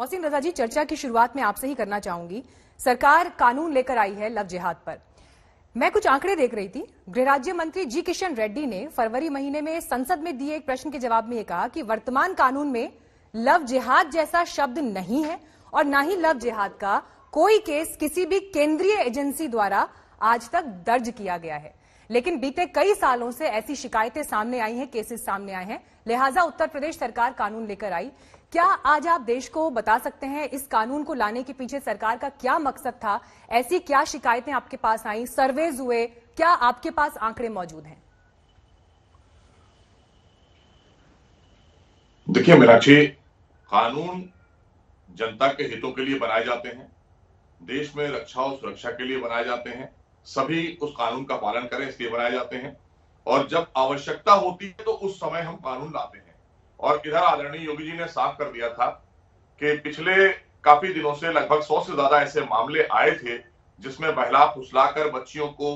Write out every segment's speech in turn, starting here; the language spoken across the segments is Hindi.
मोहसिन रजा जी, चर्चा की शुरुआत में आपसे ही करना चाहूंगी। सरकार कानून लेकर आई है लव जिहाद पर। मैं कुछ आंकड़े देख रही थी। गृह राज्य मंत्री जी किशन रेड्डी ने फरवरी महीने में संसद में दिए एक प्रश्न के जवाब में यह कहा कि वर्तमान कानून में लव जिहाद जैसा शब्द नहीं है और ना ही लव जिहाद का कोई केस किसी भी केंद्रीय एजेंसी द्वारा आज तक दर्ज किया गया है। लेकिन बीते कई सालों से ऐसी शिकायतें सामने आई हैं, केसेस सामने आए हैं, लिहाजा उत्तर प्रदेश सरकार कानून लेकर आई। क्या आज आप देश को बता सकते हैं इस कानून को लाने के पीछे सरकार का क्या मकसद था? ऐसी क्या शिकायतें आपके पास आई, सर्वेज हुए, क्या आपके पास आंकड़े मौजूद हैं? देखिए मीनाक्षी, कानून जनता के हितों के लिए बनाए जाते हैं, देश में रक्षा और सुरक्षा के लिए बनाए जाते हैं। सभी उस कानून का पालन करें इसलिए बनाए जाते हैं और जब आवश्यकता होती है तो उस समय हम कानून लाते हैं। और इधर आदरणीय योगी जी ने साफ कर दिया था कि पिछले काफी दिनों से लगभग 100 से ज्यादा ऐसे मामले आए थे जिसमें बहला फुसलाकर बच्चियों को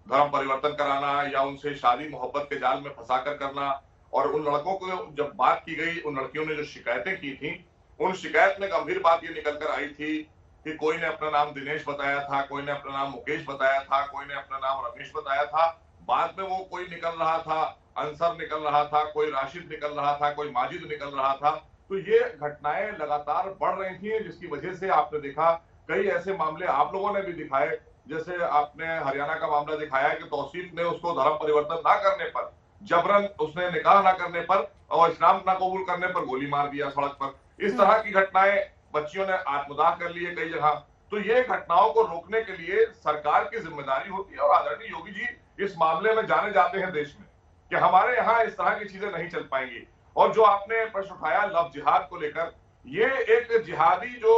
धर्म परिवर्तन कराना या उनसे शादी मोहब्बत के जाल में फंसाकर करना। और उन लड़कों को जब बात की गई, उन लड़कियों ने जो शिकायतें की थी, उन शिकायत में गंभीर बात ये निकल कर आई थी कि कोई ने अपना नाम दिनेश बताया था, कोई ने अपना नाम मुकेश बताया था, कोई ने अपना नाम रमेश बताया था। बाद में वो कोई निकल रहा था, अंसर निकल रहा था, कोई राशिद निकल रहा था, कोई माजिद निकल रहा था। तो ये घटनाएं लगातार बढ़ रही थी जिसकी वजह से आपने देखा कई ऐसे मामले आप लोगों ने भी दिखाए। जैसे आपने हरियाणा का मामला दिखाया कि तौसीफ ने उसको धर्म परिवर्तन ना करने पर, जबरन उसने निकाह ना करने पर और इस्लाम ना कबूल करने पर गोली मार दिया सड़क पर। इस तरह की घटनाएं, बच्चियों ने आत्मदाह कर लिए कई जगह। तो ये घटनाओं को रोकने के लिए सरकार की जिम्मेदारी होती है और आदरणीय योगी जी इस मामले में जाने जाते हैं देश में कि हमारे यहाँ इस तरह की चीजें नहीं चल पाएंगी। और जो आपने प्रश्न उठाया लव जिहाद को लेकर, ये एक जिहादी जो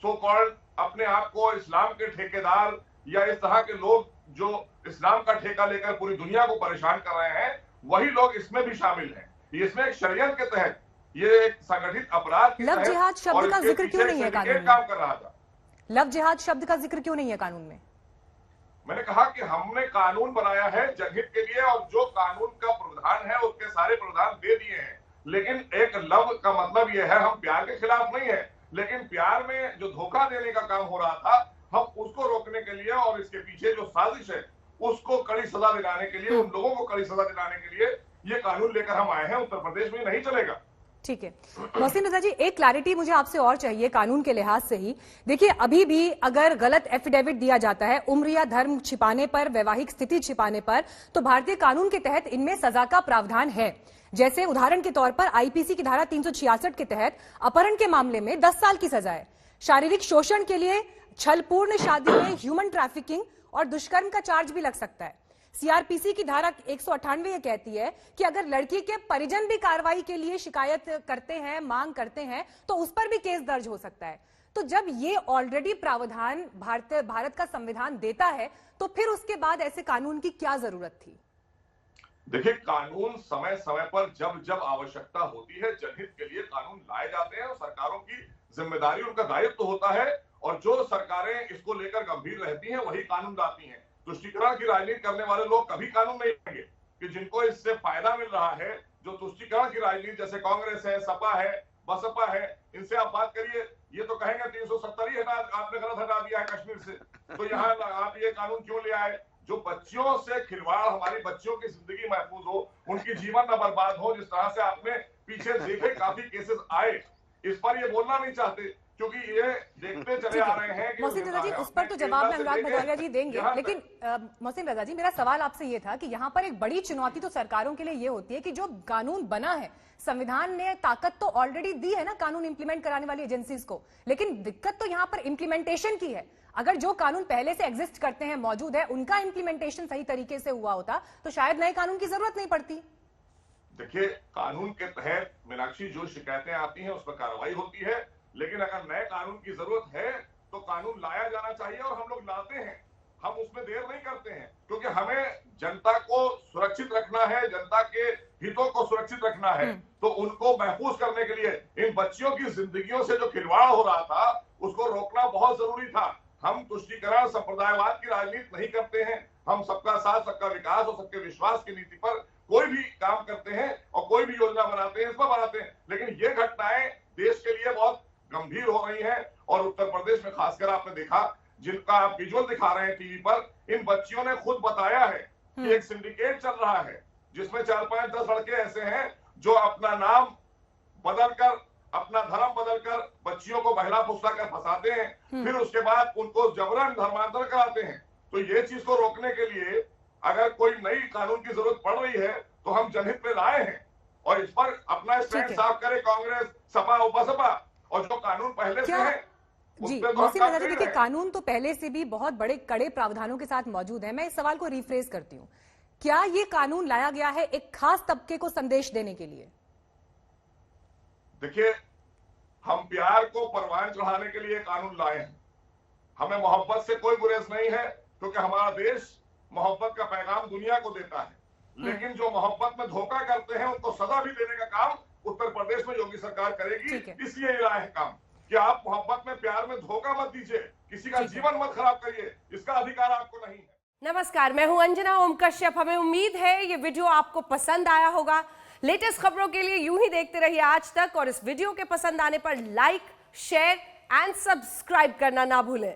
सो कॉल्ड अपने आप को इस्लाम के ठेकेदार या इस तरह के लोग जो इस्लाम का ठेका लेकर पूरी दुनिया को परेशान कर रहे हैं, वही लोग इसमें भी शामिल हैं। इसमें एक षड्यंत्र के तहत, ये एक संगठित अपराध के लव जिहाद शब्द का जिक्र क्यों नहीं है कानून में? काम कर रहा था। लव जिहाद शब्द का जिक्र क्यों नहीं है कानून में? मैंने कहा कि हमने कानून बनाया है जनहित के लिए और जो कानून का प्रावधान है उसके सारे प्रावधान दे दिए हैं। लेकिन एक लव का मतलब यह है, हम प्यार के खिलाफ नहीं है, लेकिन प्यार में जो धोखा देने का काम हो रहा था, हम उसको रोकने के लिए और इसके पीछे जो साजिश है उसको कड़ी सजा दिलाने के लिए, उन लोगों को कड़ी सजा दिलाने के लिए ये कानून लेकर हम आए हैं। उत्तर प्रदेश में नहीं चलेगा। ठीक है मोहसिन रजा जी, एक क्लैरिटी मुझे आपसे और चाहिए कानून के लिहाज से ही। देखिए, अभी भी अगर गलत एफिडेविट दिया जाता है उम्र या धर्म छिपाने पर, वैवाहिक स्थिति छिपाने पर, तो भारतीय कानून के तहत इनमें सजा का प्रावधान है। जैसे उदाहरण के तौर पर आईपीसी की धारा 366 के तहत अपहरण के मामले में 10 साल की सजा है। शारीरिक शोषण के लिए छलपूर्ण शादी में ह्यूमन ट्रैफिकिंग और दुष्कर्म का चार्ज भी लग सकता है। सीआरपीसी की धारा 198 ये कहती है कि अगर लड़की के परिजन भी कार्रवाई के लिए शिकायत करते हैं, मांग करते हैं, तो उस पर भी केस दर्ज हो सकता है। तो जब ये ऑलरेडी प्रावधान भारत का संविधान देता है, तो फिर उसके बाद ऐसे कानून की क्या जरूरत थी? देखिए, कानून समय समय पर जब जब आवश्यकता होती है जनहित के लिए कानून लाए जाते हैं और सरकारों की जिम्मेदारी, उनका दायित्व होता है। और जो सरकारें इसको लेकर गंभीर रहती हैं वही कानून लाती हैं। तुष्टीकरण की राजनीति करने वाले लोग कभी कानून नहीं लाएंगे कि जिनको इससे फायदा मिल रहा है, जो तुष्टीकरण की राजनीति, जैसे कांग्रेस है, सपा है, बसपा है, इनसे आप बात करिए, ये तो कहेंगे 370 ही हटा, आपने गलत हटा दिया है कश्मीर से, तो यहाँ आप ये कानून क्यों ले आए? जो बच्चियों से खिलवाड़, हमारी बच्चियों की जिंदगी महफूज हो, उनकी जीवन न बर्बाद हो, जिस तरह से आपने पीछे देखे काफी केसेस आए, इस पर ये बोलना नहीं चाहते क्योंकि ये देखते चले आ रहे हैं कि मोहसिन रजा जी, उस पर तो जवाब में अनुराग भदौरिया जी देंगे। लेकिन मोहसिन रजा जी, मेरा सवाल आपसे ये था कि यहाँ पर एक बड़ी चुनौती तो सरकारों के लिए ये होती है कि जो कानून बना है, संविधान ने ताकत तो ऑलरेडी दी है ना कानून इंप्लीमेंट कराने वाली एजेंसीज को, लेकिन दिक्कत तो यहाँ पर इंप्लीमेंटेशन की है। अगर जो कानून पहले से एग्जिस्ट करते हैं, मौजूद है, उनका इंप्लीमेंटेशन सही तरीके से हुआ होता तो शायद नए कानून की जरूरत नहीं पड़ती। देखिए, कानून के तहत मीनाक्षी जो शिकायतें आती हैं उस पर कार्रवाई होती है, लेकिन अगर नए कानून की जरूरत है तो कानून लाया जाना चाहिए और हम लोग लाते हैं। हम उसमें देर नहीं करते हैं क्योंकि हमें जनता को सुरक्षित रखना है, जनता के हितों को सुरक्षित रखना है। तो उनको महफूज करने के लिए इन बच्चियों की जिंदगियों से जो खिलवाड़ हो रहा था उसको रोकना बहुत जरूरी था। हम तुष्टीकरण, संप्रदायवाद की राजनीति नहीं करते हैं। हम सबका साथ, सबका विकास और सबके विश्वास की नीति पर कोई भी काम करते हैं और कोई भी योजना बनाते हैं, इस पर बनाते हैं। लेकिन ये घटनाएं देश के लिए बहुत गंभीर हो रही हैं। और उत्तर प्रदेश में खासकर आपने देखा, जिनका आप विजुअल दिखा रहे हैं टीवी पर, इन बच्चियों ने खुद बताया है कि एक सिंडिकेट चल रहा है जिसमें 4, 5, 10 लड़के ऐसे हैं जो अपना नाम बदलकर, अपना धर्म बदलकर बच्चियों को बहला फुसला कर फंसाते हैं, फिर उसके बाद उनको जबरन धर्मांतर कराते हैं। तो ये चीज को रोकने के लिए अगर कोई नई कानून की जरूरत पड़ रही है तो हम जनहित में लाए हैं, और इस पर अपना स्टैंड साफ करे कांग्रेस, सपा, उपसपा, और जो कानून पहले से है जी मोहसिन रजा जी, देखिए कानून तो पहले से भी बहुत बड़े कड़े प्रावधानों के साथ मौजूद है। मैं इस सवाल को रिफ्रेज करती हूँ, क्या ये कानून लाया गया है एक खास तबके को संदेश देने के लिए? देखिए, हम प्यार को परवान चढ़ाने के लिए कानून लाए हैं। हमें मोहब्बत से कोई गुरेज नहीं है, क्योंकि हमारा देश मोहब्बत का पैगाम दुनिया को देता है। लेकिन जो मोहब्बत में धोखा करते हैं उनको सजा भी देने का काम उत्तर प्रदेश में योगी सरकार करेगी। इसलिए ये लाए हैं काम कि आप मोहब्बत में, प्यार में धोखा मत दीजिए, किसी का जीवन मत खराब करिए, इसका अधिकार आपको नहीं है। नमस्कार, मैं हूं अंजना ओम कश्यप। हमें उम्मीद है ये वीडियो आपको पसंद आया होगा। लेटेस्ट खबरों के लिए यूं ही देखते रहिए आज तक, और इस वीडियो के पसंद आने पर लाइक, शेयर एंड सब्सक्राइब करना ना भूलें।